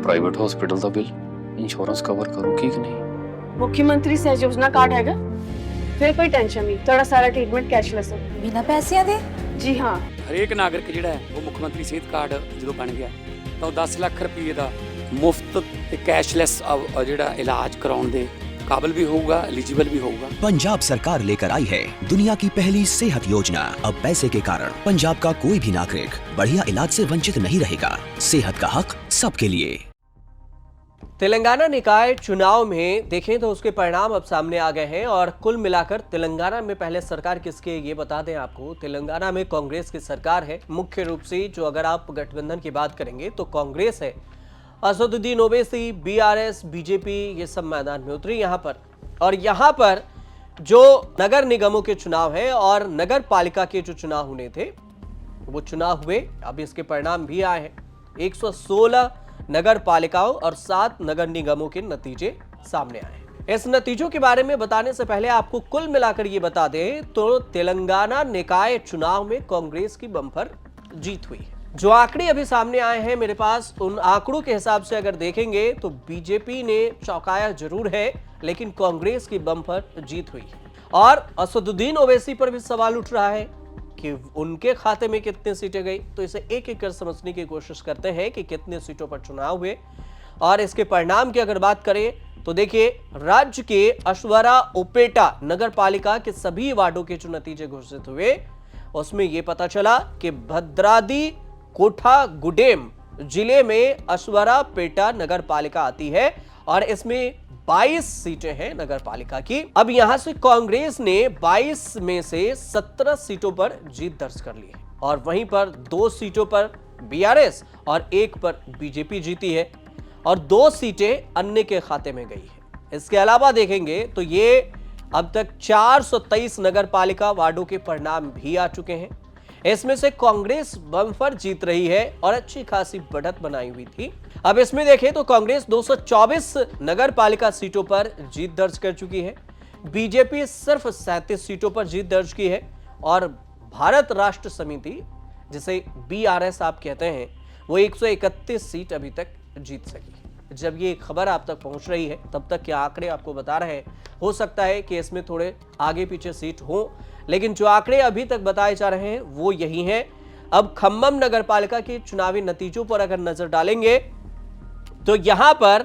Private hospital का bill insurance cover करूगी कि नहीं? मुख्यमंत्री सहज योजना कार्ड हैगा, फिर कोई टेंशन नहीं, थोड़ा सारा ट्रीटमेंट कैशलेस है। बिना पैसिਆਂ ਦੇ? जी हाँ। ਹਰੇਕ ਨਾਗਰਿਕ ਜਿਹੜਾ ਹੈ ਉਹ ਮੁੱਖ ਮੰਤਰੀ ਸਿਹਤ ਕਾਰਡ ਜਦੋਂ ਬਣ ਗਿਆ ਤਾਂ ਉਹ 10 ਲੱਖ ਰੁਪਏ ਦਾ ਮੁਫਤ ਤੇ ਕੈਸ਼ਲੈਸ ਜਿਹੜਾ ਇਲਾਜ ਕਰਾਉਣ ਦੇ काबिल भी होगा, एलिजिबल भी होगा। पंजाब सरकार लेकर आई है दुनिया की पहली सेहत योजना। अब पैसे के कारण पंजाब का कोई भी नागरिक बढ़िया इलाज से वंचित नहीं रहेगा। सेहत का हक सबके लिए। तेलंगाना निकाय चुनाव में देखें तो उसके परिणाम अब सामने आ गए हैं और कुल मिलाकर तेलंगाना में पहले सरकार किसके ये बता दें आपको, तेलंगाना में कांग्रेस की सरकार है। मुख्य रूप से जो अगर आप गठबंधन की बात करेंगे तो कांग्रेस है, असदुद्दीन ओवैसी, बीआरएस, बीजेपी ये सब मैदान में उतरी यहाँ पर। और यहाँ पर जो नगर निगमों के चुनाव हैं और नगर पालिका के जो चुनाव होने थे वो चुनाव हुए, अब इसके परिणाम भी आए हैं। 116 नगर पालिकाओं और 7 नगर निगमों के नतीजे सामने आए। इस नतीजों के बारे में बताने से पहले आपको कुल मिलाकर ये बता दें तो तेलंगाना निकाय चुनाव में कांग्रेस की बम्पर जीत हुई है। जो आंकड़े अभी सामने आए हैं मेरे पास, उन आंकड़ों के हिसाब से अगर देखेंगे तो बीजेपी ने चौंकाया जरूर है, लेकिन कांग्रेस की बम्पर जीत हुई है। और असदुद्दीन ओवैसी पर भी सवाल उठ रहा है कि उनके खाते में कितने सीटें गई। तो इसे एक एक कर समझने की कोशिश करते हैं कि कितने सीटों पर चुनाव हुए और इसके परिणाम की अगर बात करें तो देखिए, राज्य के अश्वरा ओपेटा नगर पालिका के सभी वार्डों के जो नतीजे घोषित हुए उसमें यह पता चला कि भद्रादी कोठा गुडेम जिले में अश्वरा पेटा नगर पालिका आती है और इसमें 22 सीटें हैं नगर पालिका की। अब यहां से कांग्रेस ने 22 में से 17 सीटों पर जीत दर्ज कर ली है और वहीं पर 2 सीटों पर बीआरएस और 1 पर बीजेपी जीती है और 2 सीटें अन्य के खाते में गई है। इसके अलावा देखेंगे तो ये अब तक 423 नगर पालिका वार्डों के परिणाम भी आ चुके हैं। इसमें से कांग्रेस बम्पर जीत रही है और अच्छी खासी बढ़त बनाई हुई थी। अब इसमें देखें तो कांग्रेस 224 नगर पालिका सीटों पर जीत दर्ज कर चुकी है, बीजेपी सिर्फ 37 सीटों पर जीत दर्ज की है और भारत राष्ट्र समिति जिसे बीआरएस आप कहते हैं वो 131 सीट अभी तक जीत सकी। जब ये खबर आप तक पहुंच रही है तब तक के आंकड़े आपको बता रहे हैं, हो सकता है कि इसमें थोड़े आगे पीछे सीट हो, लेकिन जो आंकड़े अभी तक बताए जा रहे हैं वो यही हैं। अब खम्मम नगर पालिका के चुनावी नतीजों पर अगर नजर डालेंगे तो यहां पर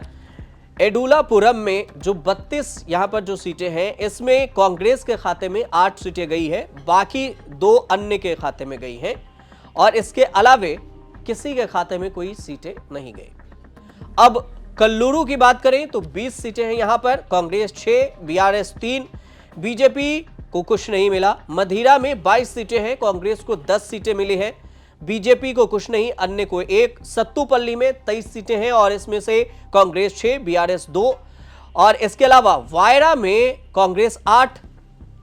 एडुलापुरम में जो 32 यहां पर जो सीटें हैं इसमें कांग्रेस के खाते में 8 सीटें गई है, बाकी 2 अन्य के खाते में गई हैं और इसके अलावे किसी के खाते में कोई सीटें नहीं गई। अब कल्लूरू की बात करें तो 20 सीटें हैं यहां पर, कांग्रेस 6, बीआरएस 3, बीजेपी को कुछ नहीं मिला। मधिरा में 22 सीटें हैं, कांग्रेस को 10 सीटें मिली हैं, बीजेपी को कुछ नहीं, अन्य को 1। सत्तूपल्ली में 23 सीटें हैं और इसमें से कांग्रेस 6, बीआरएस 2 और इसके अलावा वायरा में कांग्रेस 8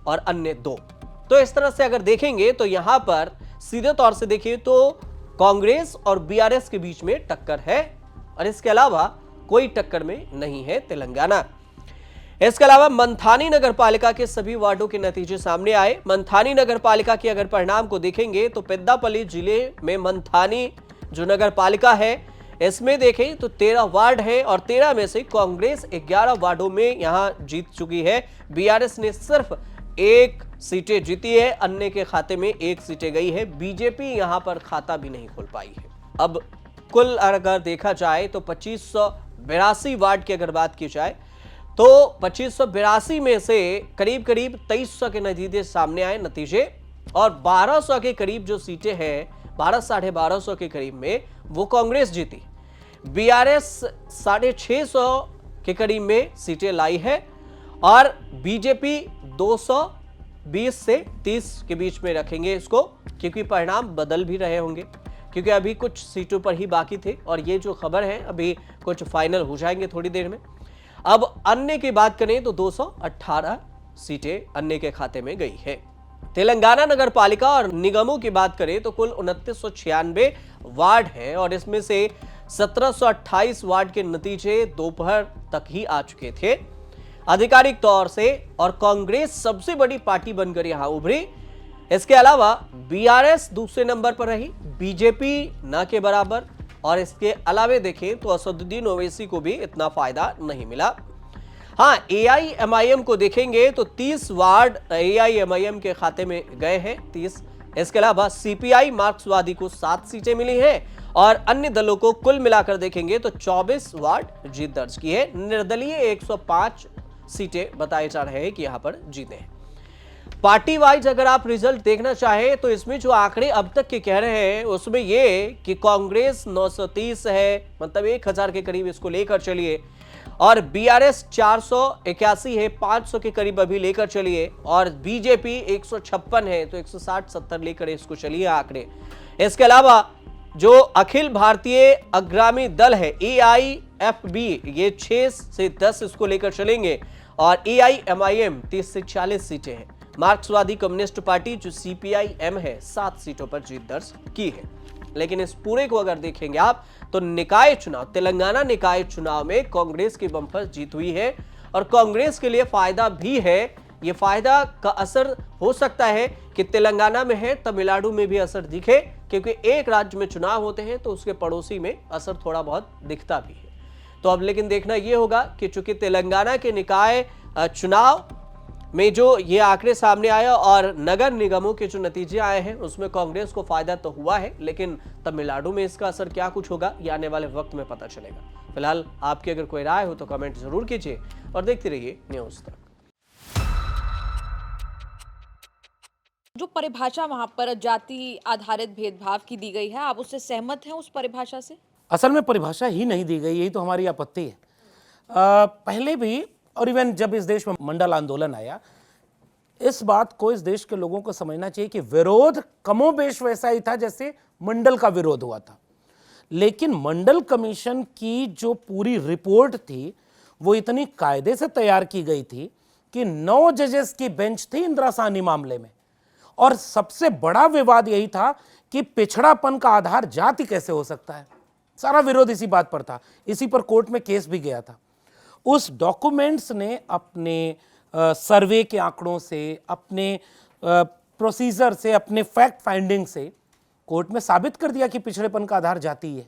और अन्य 2। तो इस तरह से अगर देखेंगे तो यहां पर सीधे तौर से देखिए तो कांग्रेस और बीआरएस के बीच में टक्कर है और इसके अलावा कोई टक्कर में नहीं है तेलंगाना। इसके अलावा मंथानी नगर पालिका के सभी वार्डों के नतीजे सामने आए। मंथानी नगर पालिका के अगर परिणाम को देखेंगे तो पेद्दापल्ली जिले में मंथानी जो नगर पालिका है इसमें देखें तो 13 वार्ड है और 13 में से कांग्रेस 11 वार्डों में यहां जीत चुकी है। बीआरएस ने सिर्फ 1 सीटें जीती है, अन्य के खाते में 1 सीटें गई है। बीजेपी यहां पर खाता भी नहीं खोल पाई है। अब कुल अगर देखा जाए तो 2582 वार्ड की अगर बात की जाए तो 2582 में से करीब करीब 2300 के नतीजे सामने आए नतीजे और 1200 के करीब जो सीटें हैं 1200-1250 के करीब में वो कांग्रेस जीती। बीआरएस 650 के करीब में सीटें लाई है और बीजेपी 220 से 30 के बीच में रखेंगे इसको, क्योंकि परिणाम बदल भी रहे होंगे, क्योंकि अभी कुछ सीटों पर ही बाकी थे और ये जो खबर है अभी कुछ फाइनल हो जाएंगे थोड़ी देर में। अब अन्य की बात करें तो 218 सीटें अन्य के खाते में गई है। तेलंगाना नगर पालिका और निगमों की बात करें तो कुल 2996 वार्ड हैं और इसमें से 1728 वार्ड के नतीजे दोपहर तक ही आ चुके थे आधिकारिक तौर से और कांग्रेस सबसे बड़ी पार्टी बनकर यहां उभरी। इसके अलावा बीआरएस दूसरे नंबर पर रही, बीजेपी ना के बराबर और इसके अलावे देखें तो असदुद्दीन ओवैसी को भी इतना फायदा नहीं मिला। हाँ, AIMIM को देखेंगे तो 30 वार्ड AIMIM के खाते में गए हैं, 30। इसके अलावा CPI मार्क्सवादी को 7 सीटें मिली हैं और अन्य दलों को कुल मिलाकर देखेंगे तो 24 वार्ड जीत दर्ज की है। निर्दलीय 105 सीटें बताए जा रहे हैं कि यहां पर जीते हैं। पार्टी वाइज अगर आप रिजल्ट देखना चाहें तो इसमें जो आंकड़े अब तक के कह रहे हैं उसमें ये कि कांग्रेस 930 है, मतलब 1000 के करीब इसको लेकर चलिए, और BRS 481 है, 500 के करीब अभी लेकर चलिए, और BJP 156 है, तो 160-70 लेकर इसको चलिए आंकड़े। इसके अलावा जो अखिल भारतीय अग्रामी दल है AIFB, ये 6 से 10 इसको लेकर चलेंगे, और AIMIM 30 से 40 सीटें हैं। मार्क्सवादी कम्युनिस्ट पार्टी जो CPIM है 7 सीटों पर जीत दर्ज की है। लेकिन इस पूरे को अगर देखेंगे आप तो निकाय चुनाव, तेलंगाना निकाय चुनाव में कांग्रेस की बम्पर जीत हुई है और कांग्रेस के लिए फायदा भी है। ये फायदा का असर हो सकता है कि तेलंगाना में है, तमिलनाडु में भी असर दिखे, क्योंकि एक राज्य में चुनाव होते हैं तो उसके पड़ोसी में असर थोड़ा बहुत दिखता भी है। तो अब लेकिन देखना यह होगा कि चूंकि तेलंगाना के निकाय चुनाव में जो ये आंकड़े सामने आया और नगर निगमों के जो नतीजे आए हैं उसमें कांग्रेस को फायदा तो हुआ है, लेकिन तमिलनाडु में इसका असर क्या कुछ होगा ये आने वाले वक्त में पता चलेगा। फिलहाल आपकी अगर कोई राय हो तो कमेंट जरूर कीजिए और देखते रहिए न्यूज़ तक। जो परिभाषा वहां पर जाति आधारित भेदभाव की दी गई है, आप उससे सहमत हैं उस परिभाषा से? असल में परिभाषा ही नहीं दी गई, यही तो हमारी आपत्ति है। पहले भी और इवन जब इस देश में मंडल आंदोलन आया, इस बात को इस देश के लोगों को समझना चाहिए कि विरोध कमोबेश वैसा ही था जैसे मंडल का विरोध हुआ था। लेकिन मंडल कमीशन की जो पूरी रिपोर्ट थी वो इतनी कायदे से तैयार की गई थी कि 9 जजेस की बेंच थी इंदिरा साहनी मामले में, और सबसे बड़ा विवाद यही था कि पिछड़ापन का आधार जाति कैसे हो सकता है। सारा विरोध इसी बात पर था, इसी पर कोर्ट में केस भी गया था। उस डॉक्यूमेंट्स ने अपने सर्वे के आंकड़ों से, अपने प्रोसीजर से, अपने फैक्ट फाइंडिंग से कोर्ट में साबित कर दिया कि पिछड़ेपन का आधार जाति है।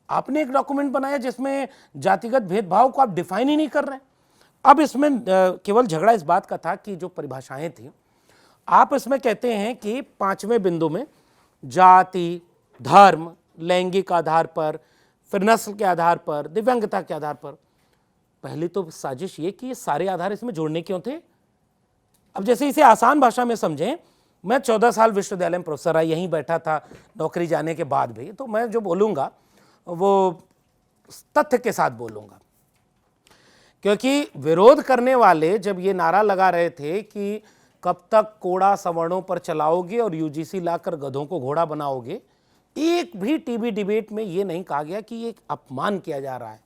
आपने एक डॉक्यूमेंट बनाया जिसमें जातिगत भेदभाव को आप डिफाइन ही नहीं कर रहे। अब इसमें केवल झगड़ा इस बात का था कि जो परिभाषाएं थी, आप इसमें कहते हैं कि 5वें बिंदु में जाति, धर्म, लैंगिक आधार पर, फिर नस्ल के आधार पर, दिव्यांगता के आधार पर। पहली तो साजिश ये कि ये सारे आधार इसमें जोड़ने क्यों थे। अब जैसे इसे आसान भाषा में समझें, मैं 14 साल विश्वविद्यालय में प्रोफेसर रहा, यहीं बैठा था नौकरी जाने के बाद भी, तो मैं जो बोलूँगा वो तथ्य के साथ बोलूँगा। क्योंकि विरोध करने वाले जब ये नारा लगा रहे थे कि कब तक कोड़ा सवर्णों पर चलाओगे और UGC लाकर गधों को घोड़ा बनाओगे, एक भी टीवी डिबेट में ये नहीं कहा गया कि ये एक अपमान किया जा रहा है।